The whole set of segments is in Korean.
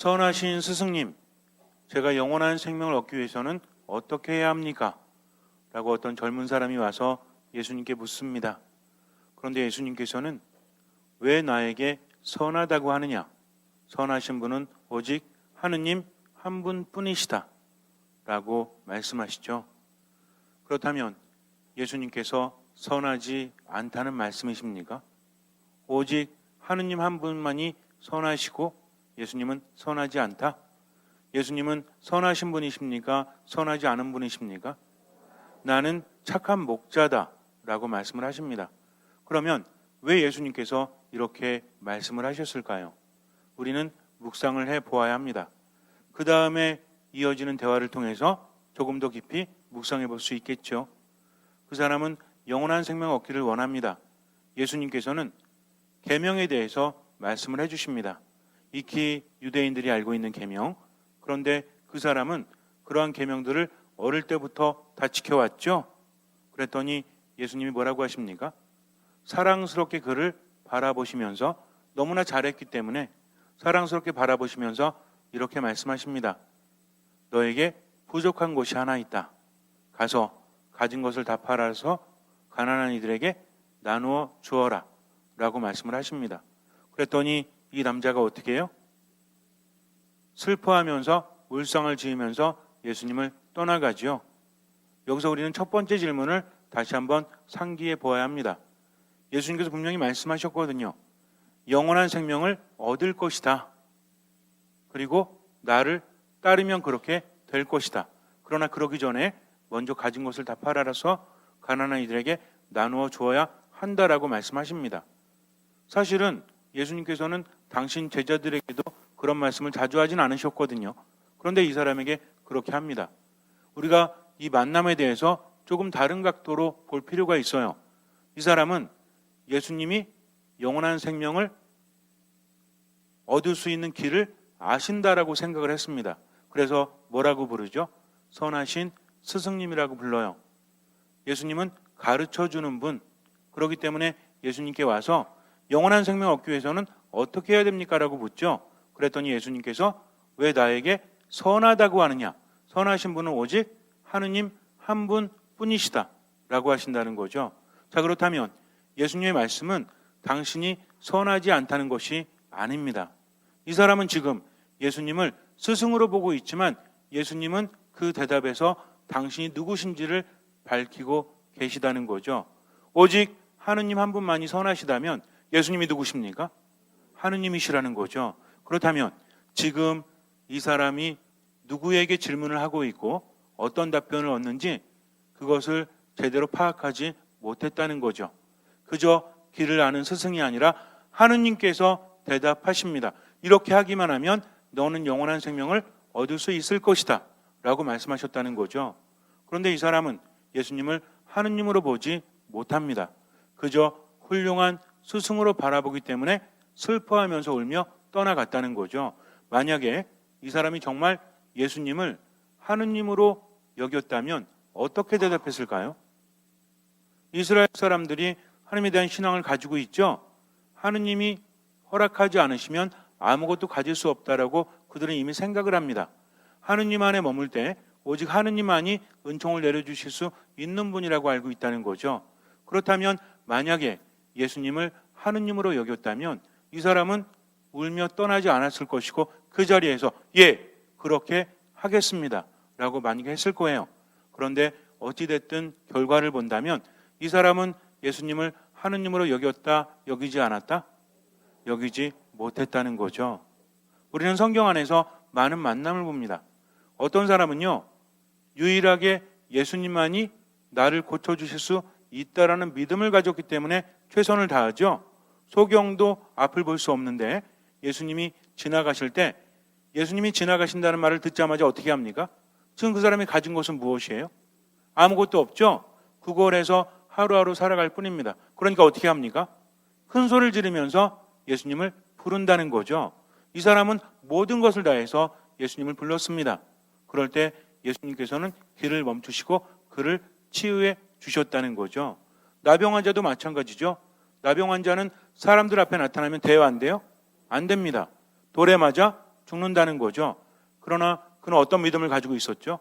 선하신 스승님, 제가 영원한 생명을 얻기 위해서는 어떻게 해야 합니까? 라고 어떤 젊은 사람이 와서 예수님께 묻습니다. 그런데 예수님께서는 왜 나에게 선하다고 하느냐? 선하신 분은 오직 하느님 한 분뿐이시다 라고 말씀하시죠. 그렇다면 예수님께서 선하지 않다는 말씀이십니까? 오직 하느님 한 분만이 선하시고 예수님은 선하지 않다? 예수님은 선하신 분이십니까? 선하지 않은 분이십니까? 나는 착한 목자다 라고 말씀을 하십니다. 그러면 왜 예수님께서 이렇게 말씀을 하셨을까요? 우리는 묵상을 해보아야 합니다. 그 다음에 이어지는 대화를 통해서 조금 더 깊이 묵상해 볼 수 있겠죠. 그 사람은 영원한 생명 얻기를 원합니다. 예수님께서는 계명에 대해서 말씀을 해주십니다. 익히 유대인들이 알고 있는 계명. 그런데 그 사람은 그러한 계명들을 어릴 때부터 다 지켜왔죠. 그랬더니 예수님이 뭐라고 하십니까? 사랑스럽게 그를 바라보시면서 너무나 잘했기 때문에 사랑스럽게 바라보시면서 이렇게 말씀하십니다. 너에게 부족한 곳이 하나 있다. 가서 가진 것을 다 팔아서 가난한 이들에게 나누어 주어라 라고 말씀을 하십니다. 그랬더니 이 남자가 어떻게 해요? 슬퍼하면서 울상을 지으면서 예수님을 떠나가지요. 여기서 우리는 첫 번째 질문을 다시 한번 상기해 보아야 합니다. 예수님께서 분명히 말씀하셨거든요. 영원한 생명을 얻을 것이다. 그리고 나를 따르면 그렇게 될 것이다. 그러나 그러기 전에 먼저 가진 것을 다 팔아서 가난한 이들에게 나누어 주어야 한다라고 말씀하십니다. 사실은 예수님께서는 당신 제자들에게도 그런 말씀을 자주 하진 않으셨거든요. 그런데 이 사람에게 그렇게 합니다. 우리가 이 만남에 대해서 조금 다른 각도로 볼 필요가 있어요. 이 사람은 예수님이 영원한 생명을 얻을 수 있는 길을 아신다라고 생각을 했습니다. 그래서 뭐라고 부르죠? 선하신 스승님이라고 불러요. 예수님은 가르쳐주는 분. 그렇기 때문에 예수님께 와서 영원한 생명 얻기 위해서는 어떻게 해야 됩니까? 라고 묻죠. 그랬더니 예수님께서 왜 나에게 선하다고 하느냐? 선하신 분은 오직 하느님 한 분뿐이시다 라고 하신다는 거죠. 자, 그렇다면 예수님의 말씀은 당신이 선하지 않다는 것이 아닙니다. 이 사람은 지금 예수님을 스승으로 보고 있지만 예수님은 그 대답에서 당신이 누구신지를 밝히고 계시다는 거죠. 오직 하느님 한 분만이 선하시다면 예수님이 누구십니까? 하느님이시라는 거죠. 그렇다면 지금 이 사람이 누구에게 질문을 하고 있고 어떤 답변을 얻는지 그것을 제대로 파악하지 못했다는 거죠. 그저 길을 아는 스승이 아니라 하느님께서 대답하십니다. 이렇게 하기만 하면 너는 영원한 생명을 얻을 수 있을 것이다 라고 말씀하셨다는 거죠. 그런데 이 사람은 예수님을 하느님으로 보지 못합니다. 그저 훌륭한 스승으로 바라보기 때문에 슬퍼하면서 울며 떠나갔다는 거죠. 만약에 이 사람이 정말 예수님을 하느님으로 여겼다면 어떻게 대답했을까요? 이스라엘 사람들이 하나님에 대한 신앙을 가지고 있죠. 하느님이 허락하지 않으시면 아무것도 가질 수 없다라고 그들은 이미 생각을 합니다. 하느님 안에 머물 때 오직 하느님만이 은총을 내려주실 수 있는 분이라고 알고 있다는 거죠. 그렇다면 만약에 예수님을 하느님으로 여겼다면 이 사람은 울며 떠나지 않았을 것이고 그 자리에서 예, 그렇게 하겠습니다 라고 만약에 했을 거예요. 그런데 어찌됐든 결과를 본다면 이 사람은 예수님을 하느님으로 여겼다, 여기지 않았다? 여기지 못했다는 거죠. 우리는 성경 안에서 많은 만남을 봅니다. 어떤 사람은요, 유일하게 예수님만이 나를 고쳐주실 수 있다라는 믿음을 가졌기 때문에 최선을 다하죠. 소경도 앞을 볼 수 없는데 예수님이 지나가실 때 예수님이 지나가신다는 말을 듣자마자 어떻게 합니까? 지금 그 사람이 가진 것은 무엇이에요? 아무것도 없죠. 구걸해서 하루하루 살아갈 뿐입니다. 그러니까 어떻게 합니까? 큰 소리를 지르면서 예수님을 부른다는 거죠. 이 사람은 모든 것을 다해서 예수님을 불렀습니다. 그럴 때 예수님께서는 길을 멈추시고 그를 치유해 주셨다는 거죠. 나병 환자도 마찬가지죠. 나병 환자는 사람들 앞에 나타나면 돼요, 안 돼요? 안 됩니다. 돌에 맞아 죽는다는 거죠. 그러나 그는 어떤 믿음을 가지고 있었죠?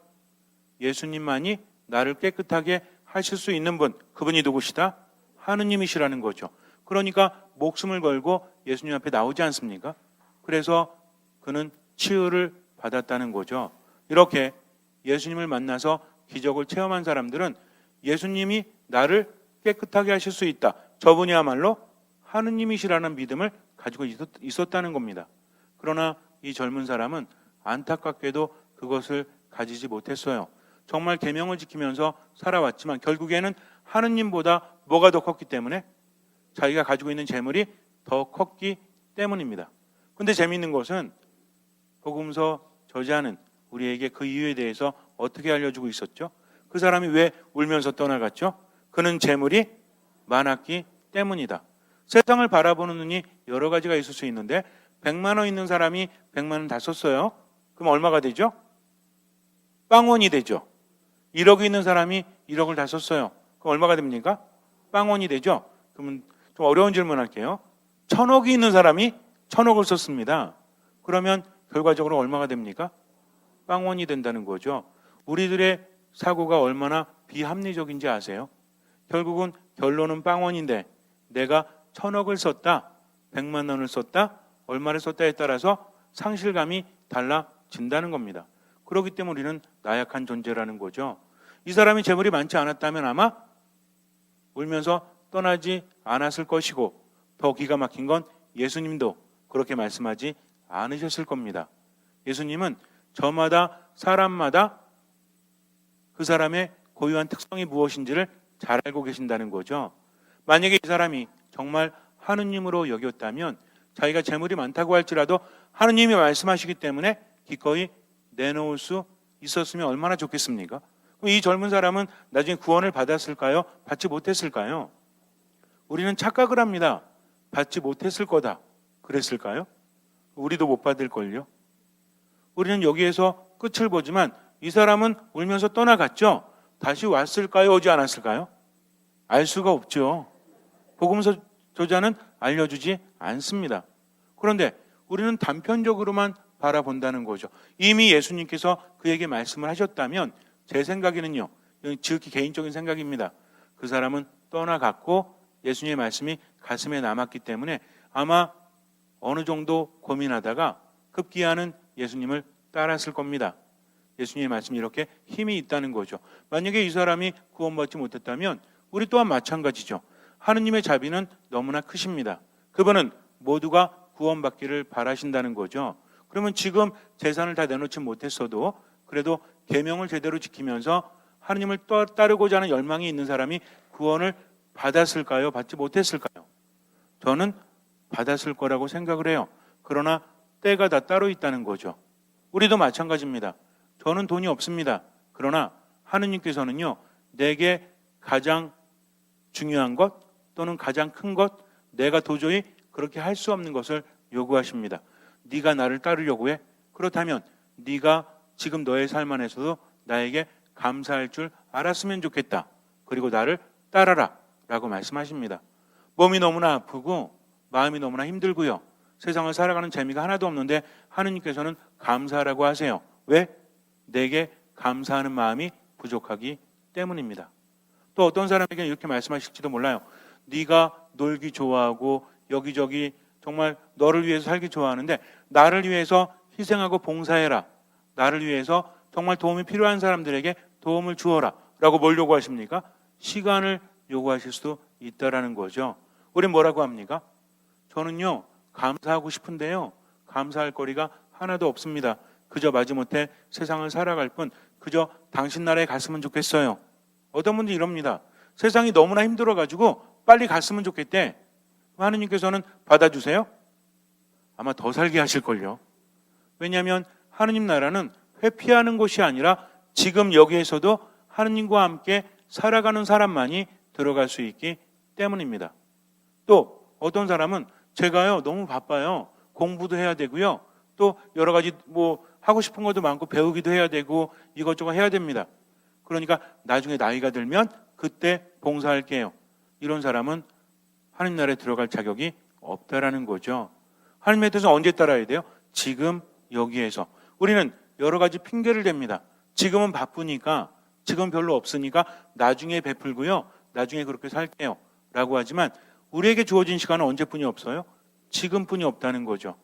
예수님만이 나를 깨끗하게 하실 수 있는 분, 그분이 누구시다? 하느님이시라는 거죠. 그러니까 목숨을 걸고 예수님 앞에 나오지 않습니까? 그래서 그는 치유를 받았다는 거죠. 이렇게 예수님을 만나서 기적을 체험한 사람들은 예수님이 나를 깨끗하게 하실 수 있다. 저분이야말로 하느님이시라는 믿음을 가지고 있었다는 겁니다. 그러나 이 젊은 사람은 안타깝게도 그것을 가지지 못했어요. 정말 계명을 지키면서 살아왔지만 결국에는 하느님보다 뭐가 더 컸기 때문에 자기가 가지고 있는 재물이 더 컸기 때문입니다. 근데 재미있는 것은 복음서 저자는 우리에게 그 이유에 대해서 어떻게 알려주고 있었죠? 그 사람이 왜 울면서 떠나갔죠? 그는 재물이 많았기 때문이다. 세상을 바라보는 눈이 여러 가지가 있을 수 있는데 100만 원 있는 사람이 100만 원 다 썼어요. 그럼 얼마가 되죠? 빵원이 되죠. 1억 있는 사람이 1억을 다 썼어요. 그럼 얼마가 됩니까? 빵원이 되죠. 그러면 좀 어려운 질문 할게요. 1000억이 있는 사람이 1000억을 썼습니다. 그러면 결과적으로 얼마가 됩니까? 빵원이 된다는 거죠. 우리들의 사고가 얼마나 비합리적인지 아세요? 결국은 결론은 빵원인데 내가 1000억을 썼다, 100만 원을 썼다, 얼마를 썼다에 따라서 상실감이 달라진다는 겁니다. 그렇기 때문에 우리는 나약한 존재라는 거죠. 이 사람이 재물이 많지 않았다면 아마 울면서 떠나지 않았을 것이고 더 기가 막힌 건 예수님도 그렇게 말씀하지 않으셨을 겁니다. 예수님은 저마다 사람마다 그 사람의 고유한 특성이 무엇인지를 잘 알고 계신다는 거죠. 만약에 이 사람이 정말 하느님으로 여겼다면 자기가 재물이 많다고 할지라도 하느님이 말씀하시기 때문에 기꺼이 내놓을 수 있었으면 얼마나 좋겠습니까? 이 젊은 사람은 나중에 구원을 받았을까요? 받지 못했을까요? 우리는 착각을 합니다. 받지 못했을 거다. 그랬을까요? 우리도 못 받을걸요? 우리는 여기에서 끝을 보지만 이 사람은 울면서 떠나갔죠? 다시 왔을까요? 오지 않았을까요? 알 수가 없죠. 복음서 저자는 알려주지 않습니다. 그런데 우리는 단편적으로만 바라본다는 거죠. 이미 예수님께서 그에게 말씀을 하셨다면 제 생각에는요, 지극히 개인적인 생각입니다. 그 사람은 떠나갔고 예수님의 말씀이 가슴에 남았기 때문에 아마 어느 정도 고민하다가 급기야는 예수님을 따랐을 겁니다. 예수님의 말씀이 이렇게 힘이 있다는 거죠. 만약에 이 사람이 구원받지 못했다면 우리 또한 마찬가지죠. 하느님의 자비는 너무나 크십니다. 그분은 모두가 구원받기를 바라신다는 거죠. 그러면 지금 재산을 다 내놓지 못했어도 그래도 계명을 제대로 지키면서 하느님을 따르고자 하는 열망이 있는 사람이 구원을 받았을까요? 받지 못했을까요? 저는 받았을 거라고 생각을 해요. 그러나 때가 다 따로 있다는 거죠. 우리도 마찬가지입니다. 저는 돈이 없습니다. 그러나 하느님께서는요, 내게 가장 중요한 것 또는 가장 큰 것, 내가 도저히 그렇게 할 수 없는 것을 요구하십니다. 네가 나를 따르려고 해? 그렇다면 네가 지금 너의 삶 안에서도 나에게 감사할 줄 알았으면 좋겠다. 그리고 나를 따라라 라고 말씀하십니다. 몸이 너무나 아프고 마음이 너무나 힘들고요. 세상을 살아가는 재미가 하나도 없는데 하느님께서는 감사하라고 하세요. 왜? 내게 감사하는 마음이 부족하기 때문입니다. 또 어떤 사람에게는 이렇게 말씀하실지도 몰라요. 네가 놀기 좋아하고 여기저기 정말 너를 위해서 살기 좋아하는데 나를 위해서 희생하고 봉사해라. 나를 위해서 정말 도움이 필요한 사람들에게 도움을 주어라. 라고 뭘 요구하십니까? 시간을 요구하실 수도 있다라는 거죠. 우린 뭐라고 합니까? 저는요, 감사하고 싶은데요, 감사할 거리가 하나도 없습니다. 그저 마지못해 세상을 살아갈 뿐 그저 당신 나라에 갔으면 좋겠어요. 어떤 분들이 이럽니다. 세상이 너무나 힘들어가지고 빨리 갔으면 좋겠대. 하느님께서는 받아주세요? 아마 더 살게 하실걸요. 왜냐하면 하느님 나라는 회피하는 곳이 아니라 지금 여기에서도 하느님과 함께 살아가는 사람만이 들어갈 수 있기 때문입니다. 또 어떤 사람은 제가요 너무 바빠요. 공부도 해야 되고요. 또 여러 가지 하고 싶은 것도 많고 배우기도 해야 되고 이것저것 해야 됩니다. 그러니까 나중에 나이가 들면 그때 봉사할게요. 이런 사람은 하느님 나라에 들어갈 자격이 없다라는 거죠. 하느님의 뜻은 언제 따라야 돼요? 지금 여기에서 우리는 여러 가지 핑계를 댑니다. 지금은 바쁘니까, 지금 별로 없으니까 나중에 베풀고요, 나중에 그렇게 살게요 라고 하지만 우리에게 주어진 시간은 언제뿐이 없어요? 지금뿐이 없다는 거죠.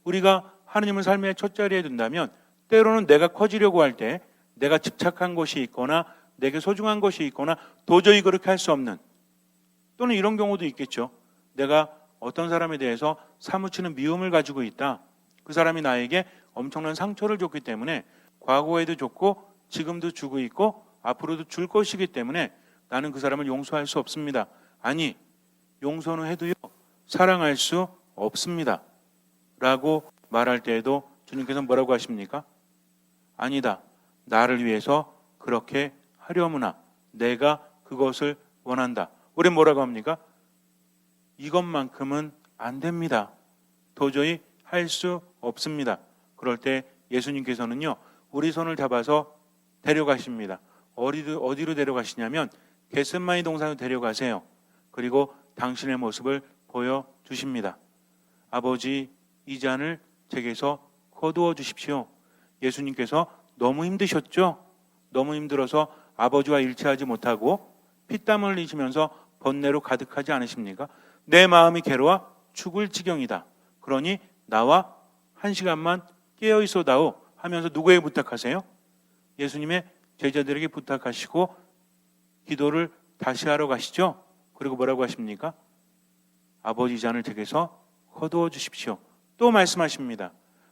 우리가 하느님을 삶의 첫 자리에 둔다면 때로는 내가 커지려고 할 때 내가 집착한 것이 있거나 내게 소중한 것이 있거나 도저히 그렇게 할 수 없는, 또는 이런 경우도 있겠죠. 내가 어떤 사람에 대해서 사무치는 미움을 가지고 있다. 그 사람이 나에게 엄청난 상처를 줬기 때문에 과거에도 줬고 지금도 주고 있고 앞으로도 줄 것이기 때문에 나는 그 사람을 용서할 수 없습니다. 아니, 용서는 해도요, 사랑할 수 없습니다 라고 말할 때에도 주님께서는 뭐라고 하십니까? 아니다, 나를 위해서 그렇게 하려무나 내가 그것을 원한다. 우린 뭐라고 합니까? 이것만큼은 안 됩니다. 도저히 할 수 없습니다. 그럴 때 예수님께서는요, 우리 손을 잡아서 데려가십니다. 어디로 데려가시냐면 겟세마니 동산으로 데려가세요. 그리고 당신의 모습을 보여주십니다. 아버지, 이 잔을 제게서 거두어 주십시오. 예수님께서 너무 힘드셨죠? 너무 힘들어서 아버지와 일치하지 못하고 피땀을 흘리시면서 번뇌로 가득하지 않으십니까? 내 마음이 괴로워 죽을 지경이다. 그러니 나와 1시간만 깨어 있어다오 하면서 누구에게 부탁하세요? 예수님의 제자들에게 부탁하시고 기도를 다시 하러 가시죠. 그리고 뭐라고 하십니까? 아버지 잔을 제게서 거두어 주십시오. 또 말씀하십니다.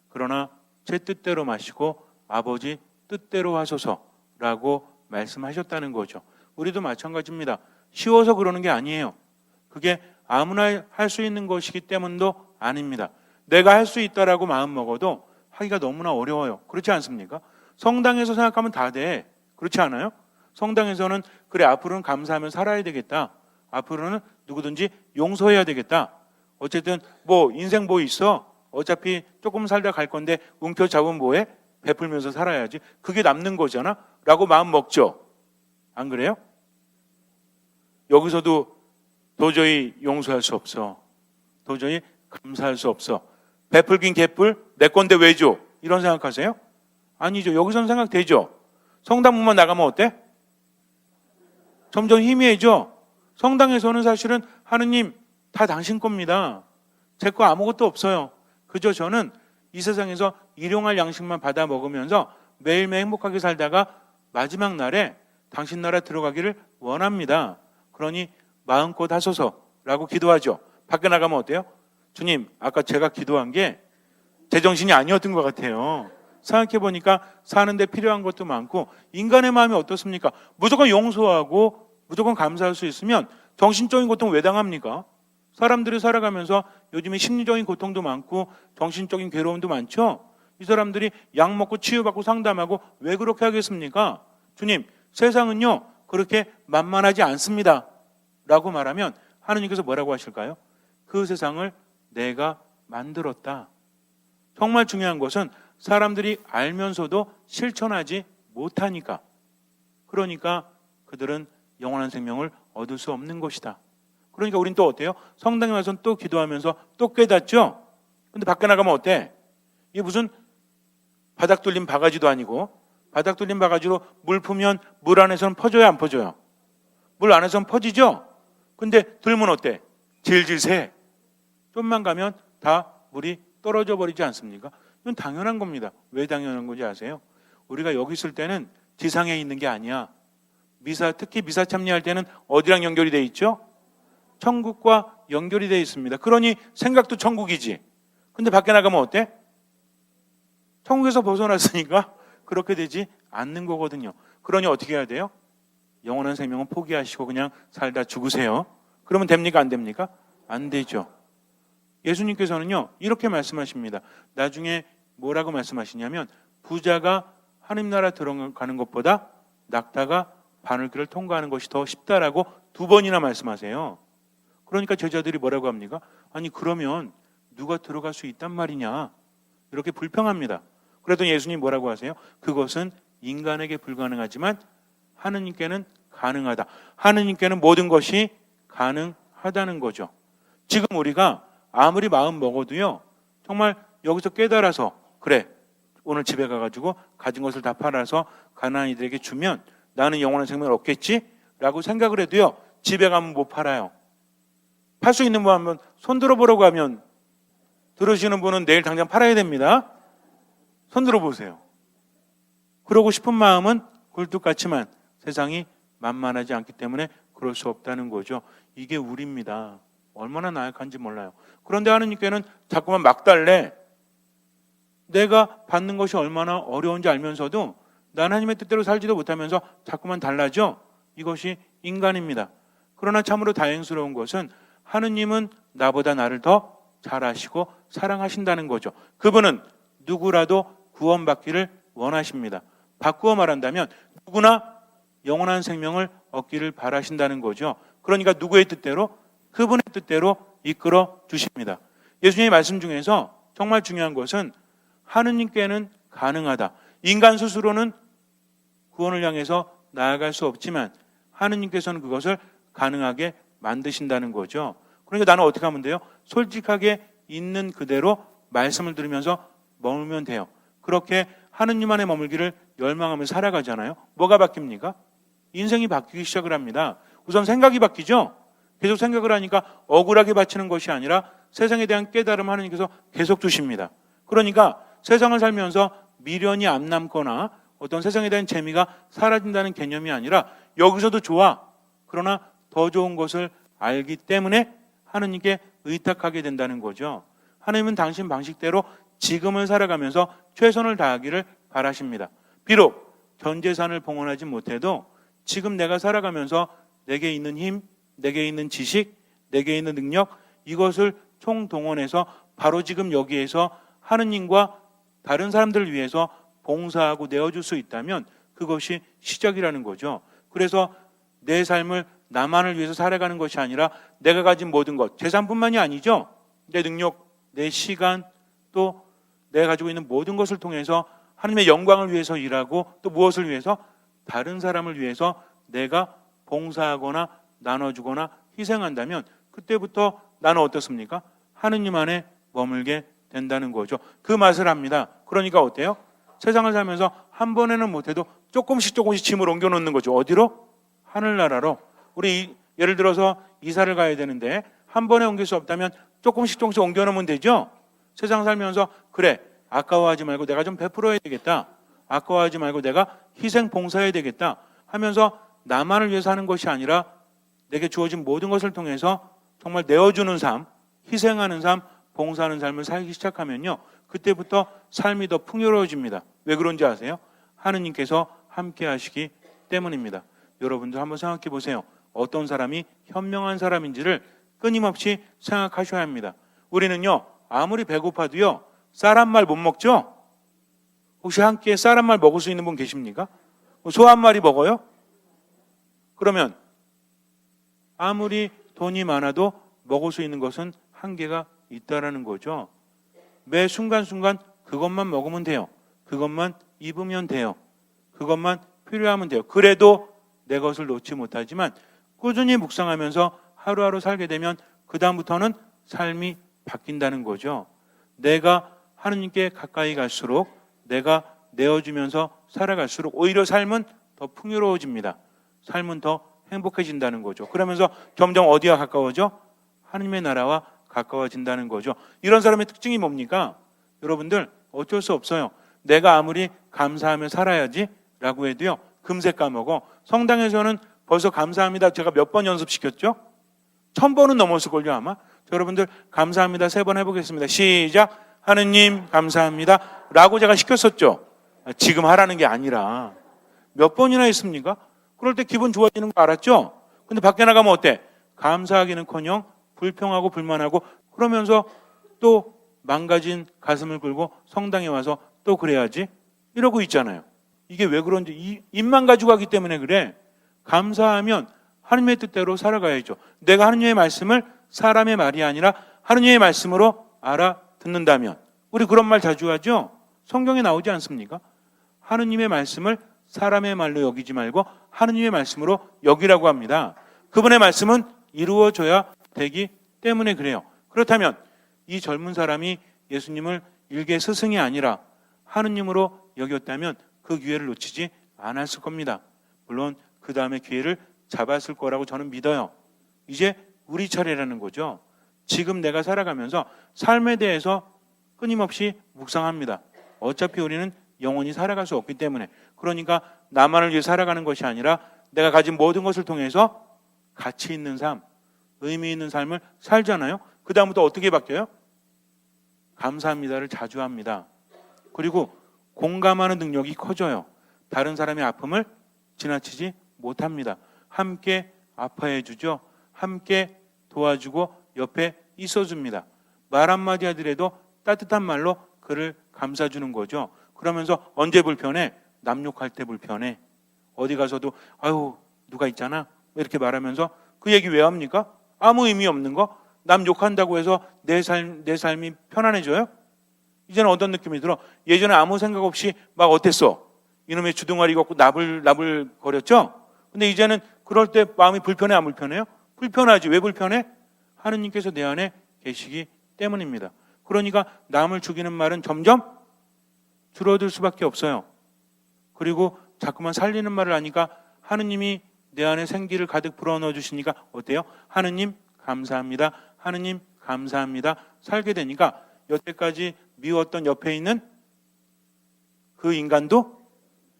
그러나 제 뜻대로 마시고 아버지 뜻대로 하소서라고 말씀하셨다는 거죠. 우리도 마찬가지입니다. 쉬워서 그러는 게 아니에요. 그게 아무나 할 수 있는 것이기 때문도 아닙니다. 내가 할 수 있다라고 마음 먹어도 하기가 너무나 어려워요. 그렇지 않습니까? 성당에서 생각하면 다 돼. 그렇지 않아요? 성당에서는 그래, 앞으로는 감사하며 살아야 되겠다. 앞으로는 누구든지 용서해야 되겠다. 어쨌든 뭐 인생 뭐 있어? 어차피 조금 살다 갈 건데 움켜잡으면 뭐해? 베풀면서 살아야지. 그게 남는 거잖아? 라고 마음 먹죠. 안 그래요? 여기서도 도저히 용서할 수 없어. 도저히 감사할 수 없어. 베풀긴 개뿔, 내 건데 왜 줘? 이런 생각하세요? 아니죠. 여기서는 생각되죠. 성당문만 나가면 어때? 점점 희미해져. 성당에서는 사실은 하느님 다 당신 겁니다. 제 거 아무것도 없어요. 그저 저는 이 세상에서 일용할 양식만 받아 먹으면서 매일매일 행복하게 살다가 마지막 날에 당신 나라 들어가기를 원합니다. 그러니 마음껏 하소서라고 기도하죠. 밖에 나가면 어때요? 주님, 아까 제가 기도한 게 제정신이 아니었던 것 같아요. 생각해보니까 사는데 필요한 것도 많고 인간의 마음이 어떻습니까? 무조건 용서하고 무조건 감사할 수 있으면 정신적인 고통 왜 당합니까? 사람들이 살아가면서 요즘에 심리적인 고통도 많고 정신적인 괴로움도 많죠? 이 사람들이 약 먹고 치유받고 상담하고 왜 그렇게 하겠습니까? 주님, 세상은요 그렇게 만만하지 않습니다 라고 말하면 하느님께서 뭐라고 하실까요? 그 세상을 내가 만들었다. 정말 중요한 것은 사람들이 알면서도 실천하지 못하니까, 그러니까 그들은 영원한 생명을 얻을 수 없는 것이다. 그러니까 우린 또 어때요? 성당에 와서는 또 기도하면서 또 깨닫죠? 근데 밖에 나가면 어때? 이게 무슨 바닥 뚫린 바가지도 아니고, 바닥 뚫린 바가지로 물 푸면 물 안에서는 퍼져요, 안 퍼져요? 물 안에서는 퍼지죠? 근데 들면 어때? 질질 새. 좀만 가면 다 물이 떨어져 버리지 않습니까? 이건 당연한 겁니다. 왜 당연한 건지 아세요? 우리가 여기 있을 때는 지상에 있는 게 아니야. 특히 미사 참여할 때는 어디랑 연결이 돼 있죠? 천국과 연결이 돼 있습니다. 그러니 생각도 천국이지. 근데 밖에 나가면 어때? 천국에서 벗어났으니까 그렇게 되지 않는 거거든요. 그러니 어떻게 해야 돼요? 영원한 생명은 포기하시고 그냥 살다 죽으세요. 그러면 됩니까? 안 됩니까? 안 되죠. 예수님께서는요 이렇게 말씀하십니다. 나중에 뭐라고 말씀하시냐면 부자가 하느님 나라 들어가는 것보다 낙타가 바늘길을 통과하는 것이 더 쉽다라고 2번이나 말씀하세요. 그러니까 제자들이 뭐라고 합니까? 아니 그러면 누가 들어갈 수 있단 말이냐, 이렇게 불평합니다. 그래도 예수님 뭐라고 하세요? 그것은 인간에게 불가능하지만 하느님께는 가능하다. 하느님께는 모든 것이 가능하다는 거죠. 지금 우리가 아무리 마음 먹어도요 정말 여기서 깨달아서 그래, 오늘 집에 가가지고 가진 것을 다 팔아서 가난한 이들에게 주면 나는 영원한 생명을 얻겠지? 라고 생각을 해도요, 집에 가면 못 팔아요. 팔 수 있는 분 하면 손 들어보라고 하면 들으시는 분은 내일 당장 팔아야 됩니다. 손 들어보세요. 그러고 싶은 마음은 굴뚝 같지만 세상이 만만하지 않기 때문에 그럴 수 없다는 거죠. 이게 우리입니다. 얼마나 나약한지 몰라요. 그런데 하느님께는 자꾸만 막 달래. 내가 받는 것이 얼마나 어려운지 알면서도 난 하나님의 뜻대로 살지도 못하면서 자꾸만 달라져. 이것이 인간입니다. 그러나 참으로 다행스러운 것은 하느님은 나보다 나를 더 잘 아시고 사랑하신다는 거죠. 그분은 누구라도 구원받기를 원하십니다. 바꾸어 말한다면 누구나 영원한 생명을 얻기를 바라신다는 거죠. 그러니까 누구의 뜻대로? 그분의 뜻대로 이끌어 주십니다. 예수님의 말씀 중에서 정말 중요한 것은 하느님께는 가능하다. 인간 스스로는 구원을 향해서 나아갈 수 없지만 하느님께서는 그것을 가능하게 만드신다는 거죠. 그러니까 나는 어떻게 하면 돼요? 솔직하게 있는 그대로 말씀을 들으면서 머물면 돼요. 그렇게 하느님 안에 머물기를 열망하며 살아가잖아요. 뭐가 바뀝니까? 인생이 바뀌기 시작을 합니다. 우선 생각이 바뀌죠. 계속 생각을 하니까 억울하게 바치는 것이 아니라 세상에 대한 깨달음 하느님께서 계속 주십니다. 그러니까 세상을 살면서 미련이 안 남거나 어떤 세상에 대한 재미가 사라진다는 개념이 아니라 여기서도 좋아. 그러나 더 좋은 것을 알기 때문에 하느님께 의탁하게 된다는 거죠. 하느님은 당신 방식대로 지금을 살아가면서 최선을 다하기를 바라십니다. 비록 전 재산을 봉헌하지 못해도 지금 내가 살아가면서 내게 있는 힘, 내게 있는 지식, 내게 있는 능력, 이것을 총동원해서 바로 지금 여기에서 하느님과 다른 사람들을 위해서 봉사하고 내어줄 수 있다면 그것이 시작이라는 거죠. 그래서 내 삶을 나만을 위해서 살아가는 것이 아니라 내가 가진 모든 것, 재산뿐만이 아니죠. 내 능력, 내 시간, 또 내가 가지고 있는 모든 것을 통해서 하나님의 영광을 위해서 일하고 또 무엇을 위해서? 다른 사람을 위해서 내가 봉사하거나 나눠주거나 희생한다면 그때부터 나는 어떻습니까? 하느님 안에 머물게 된다는 거죠. 그 맛을 압니다. 그러니까 어때요? 세상을 살면서 한 번에는 못해도 조금씩 짐을 옮겨놓는 거죠. 어디로? 하늘나라로. 우리 예를 들어서 이사를 가야 되는데 한 번에 옮길 수 없다면 조금씩 옮겨놓으면 되죠. 세상 살면서 그래, 아까워하지 말고 내가 좀 베풀어야 되겠다. 아까워하지 말고 내가 희생 봉사해야 되겠다 하면서 나만을 위해서 하는 것이 아니라 내게 주어진 모든 것을 통해서 정말 내어주는 삶, 희생하는 삶, 봉사하는 삶을 살기 시작하면요, 그때부터 삶이 더 풍요로워집니다. 왜 그런지 아세요? 하느님께서 함께 하시기 때문입니다. 여러분들 한번 생각해 보세요. 어떤 사람이 현명한 사람인지를 끊임없이 생각하셔야 합니다. 우리는요, 아무리 배고파도요, 쌀 한 말 못 먹죠? 혹시 한 끼에 쌀 한 말 먹을 수 있는 분 계십니까? 소 한 마리 먹어요? 그러면 아무리 돈이 많아도 먹을 수 있는 것은 한계가 있다라는 거죠. 매 순간순간 그것만 먹으면 돼요. 그것만 입으면 돼요. 그것만 필요하면 돼요. 그래도 내 것을 놓지 못하지만 꾸준히 묵상하면서 하루하루 살게 되면 그 다음부터는 삶이 바뀐다는 거죠. 내가 하느님께 가까이 갈수록 내가 내어주면서 살아갈수록 오히려 삶은 더 풍요로워집니다. 삶은 더 행복해진다는 거죠. 그러면서 점점 어디와 가까워져? 하느님의 나라와 가까워진다는 거죠. 이런 사람의 특징이 뭡니까? 여러분들 어쩔 수 없어요. 내가 아무리 감사하며 살아야지 라고 해도요, 금세 까먹어. 성당에서는 벌써 감사합니다 제가 몇 번 연습시켰죠? 1000번은 넘었을걸요 아마. 여러분들 감사합니다 3번 해보겠습니다. 시작. 하느님 감사합니다 라고 제가 시켰었죠. 지금 하라는 게 아니라 몇 번이나 했습니까? 그럴 때 기분 좋아지는 거 알았죠? 근데 밖에 나가면 어때? 감사하기는커녕 불평하고 불만하고 그러면서 또 망가진 가슴을 긁고 성당에 와서 또 그래야지 이러고 있잖아요. 이게 왜 그런지 입만 가지고 가기 때문에 그래. 감사하면 하느님의 뜻대로 살아가야죠. 내가 하느님의 말씀을 사람의 말이 아니라 하느님의 말씀으로 알아듣는다면, 우리 그런 말 자주 하죠. 성경에 나오지 않습니까? 하느님의 말씀을 사람의 말로 여기지 말고 하느님의 말씀으로 여기라고 합니다. 그분의 말씀은 이루어져야 되기 때문에 그래요. 그렇다면 이 젊은 사람이 예수님을 일개 스승이 아니라 하느님으로 여겼다면 그 기회를 놓치지 않았을 겁니다. 물론 그 다음에 기회를 잡았을 거라고 저는 믿어요. 이제 우리 차례라는 거죠. 지금 내가 살아가면서 삶에 대해서 끊임없이 묵상합니다. 어차피 우리는 영원히 살아갈 수 없기 때문에. 그러니까 나만을 위해 살아가는 것이 아니라 내가 가진 모든 것을 통해서 가치 있는 삶, 의미 있는 삶을 살잖아요. 그 다음부터 어떻게 바뀌어요? 감사합니다를 자주 합니다. 그리고 공감하는 능력이 커져요. 다른 사람의 아픔을 지나치지 못합니다. 함께 아파해 주죠. 함께 도와주고 옆에 있어줍니다. 말 한마디 하더라도 따뜻한 말로 그를 감싸주는 거죠. 그러면서 언제 불편해? 남 욕할 때 불편해. 어디 가서도 아유 누가 있잖아 이렇게 말하면서 그 얘기 왜 합니까? 아무 의미 없는 거. 남 욕한다고 해서 내 삶이 편안해져요? 이제는 어떤 느낌이 들어? 예전에 아무 생각 없이 막 어땠어? 이놈의 주둥아리 갖고 나불 거렸죠? 근데 이제는 그럴 때 마음이 불편해 안 불편해요? 불편하지. 왜 불편해? 하느님께서 내 안에 계시기 때문입니다. 그러니까 남을 죽이는 말은 점점 줄어들 수밖에 없어요. 그리고 자꾸만 살리는 말을 하니까 하느님이 내 안에 생기를 가득 불어넣어 주시니까 어때요? 하느님 감사합니다. 하느님 감사합니다. 살게 되니까 여태까지 미웠던 옆에 있는 그 인간도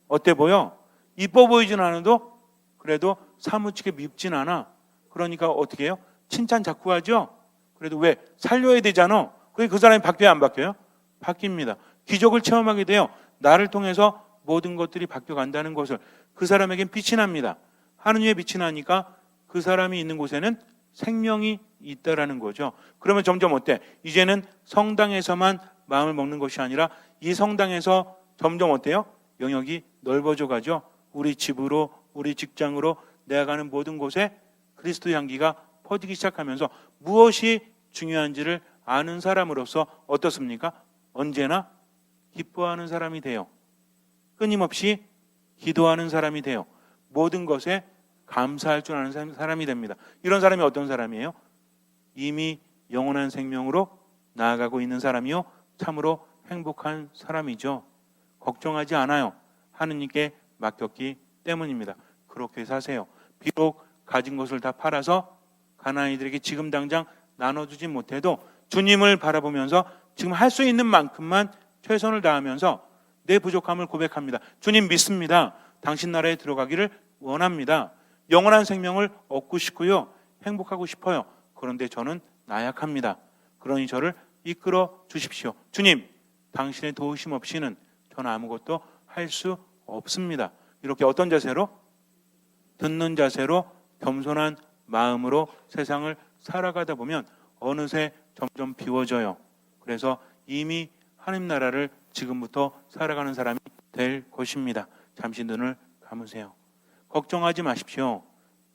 어때 보여? 이뻐 보이진 않아도 그래도 사무치게 밉진 않아. 그러니까 어떻게 해요? 칭찬 자꾸 하죠? 그래도 왜? 살려야 되잖아. 그게 그 사람이 바뀌어야 안 바뀌어요? 바뀝니다. 기적을 체험하게 돼요. 나를 통해서 모든 것들이 바뀌어간다는 것을. 그 사람에겐 빛이 납니다. 하느님의 빛이 나니까 그 사람이 있는 곳에는 생명이 있다라는 거죠. 그러면 점점 어때? 이제는 성당에서만 마음을 먹는 것이 아니라 이 성당에서 점점 어때요? 영역이 넓어져 가죠. 우리 집으로, 우리 직장으로, 내가 가는 모든 곳에 그리스도 향기가 퍼지기 시작하면서 무엇이 중요한지를 아는 사람으로서 어떻습니까? 언제나 기뻐하는 사람이 돼요. 끊임없이 기도하는 사람이 돼요. 모든 것에 감사할 줄 아는 사람이 됩니다. 이런 사람이 어떤 사람이에요? 이미 영원한 생명으로 나아가고 있는 사람이요. 참으로 행복한 사람이죠. 걱정하지 않아요. 하느님께 맡겼기 때문입니다. 그렇게 사세요. 비록 가진 것을 다 팔아서 가난이들에게 지금 당장 나눠주지 못해도 주님을 바라보면서 지금 할 수 있는 만큼만 최선을 다하면서 내 부족함을 고백합니다. 주님 믿습니다. 당신 나라에 들어가기를 원합니다. 영원한 생명을 얻고 싶고요. 행복하고 싶어요. 그런데 저는 나약합니다. 그러니 저를 이끌어 주십시오. 주님, 당신의 도우심 없이는 저는 아무것도 할 수 없습니다. 이렇게 어떤 자세로? 듣는 자세로 겸손한 마음으로 세상을 살아가다 보면 어느새 점점 비워져요. 그래서 이미 하나님 나라를 지금부터 살아가는 사람이 될 것입니다. 잠시 눈을 감으세요. 걱정하지 마십시오.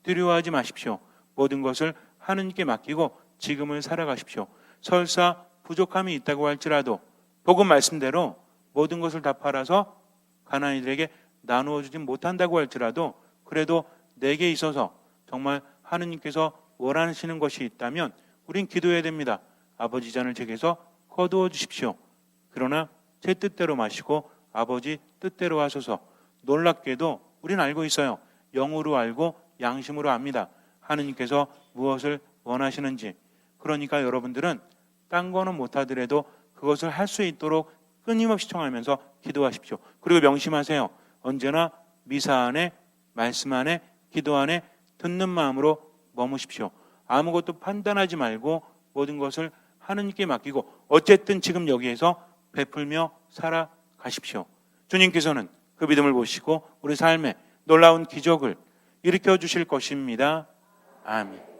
두려워하지 마십시오. 모든 것을 하느님께 맡기고 지금을 살아가십시오. 설사 부족함이 있다고 할지라도 복음 말씀대로 모든 것을 다 팔아서 가난이들에게 나누어 주지 못한다고 할지라도 그래도 내게 있어서 정말 하느님께서 원하시는 것이 있다면 우린 기도해야 됩니다. 아버지 잔을 제게서 거두어 주십시오. 그러나 제 뜻대로 마시고 아버지 뜻대로 하소서. 놀랍게도 우린 알고 있어요. 영으로 알고 양심으로 압니다. 하느님께서 무엇을 원하시는지. 그러니까 여러분들은 딴 거는 못하더라도 그것을 할 수 있도록 끊임없이 청하면서 기도하십시오. 그리고 명심하세요. 언제나 미사 안에, 말씀 안에, 기도 안에 듣는 마음으로 머무십시오. 아무것도 판단하지 말고 모든 것을 하느님께 맡기고 어쨌든 지금 여기에서 베풀며 살아가십시오. 주님께서는 그 믿음을 보시고 우리 삶에 놀라운 기적을 일으켜 주실 것입니다. 아멘.